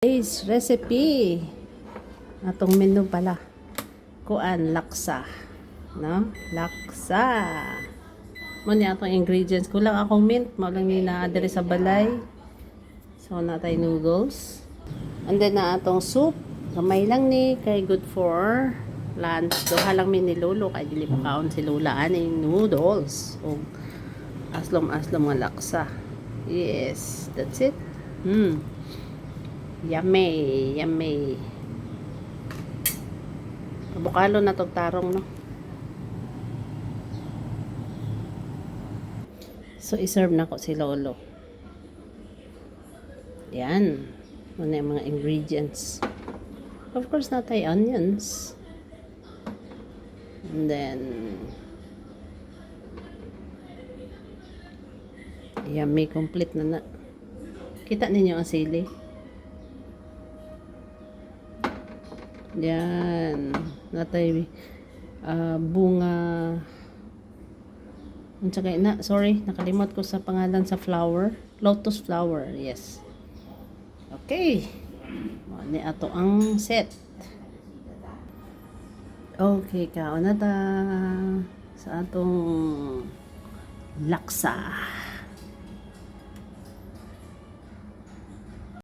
Today's recipe. Atong menu pala. Kuan laksa. No? Laksa. Mo ni atong ingredients. Kulang akong mint. Maulang ni na diri sa balay. So natay noodles. And then na atong soup. Gamay lang ni kay good for lunch. Duha lang mi ni Lolo kay dili makaon si Lola aning noodles. O aslom nga laksa. Yes, that's it. Yummy, yummy. Abukalo na tong tarong, no? So, iserve na ko si Lolo. Yan. Muna yung mga ingredients. Of course, natay onions. And then, yummy, complete na na. Kita ninyo ang sili. Yan. Natay bunga. Sorry, nakalimot ko sa pangalan sa flower. Lotus flower, yes. Okay. Ni ato ang set. Okay, kaon na ta sa atong laksa.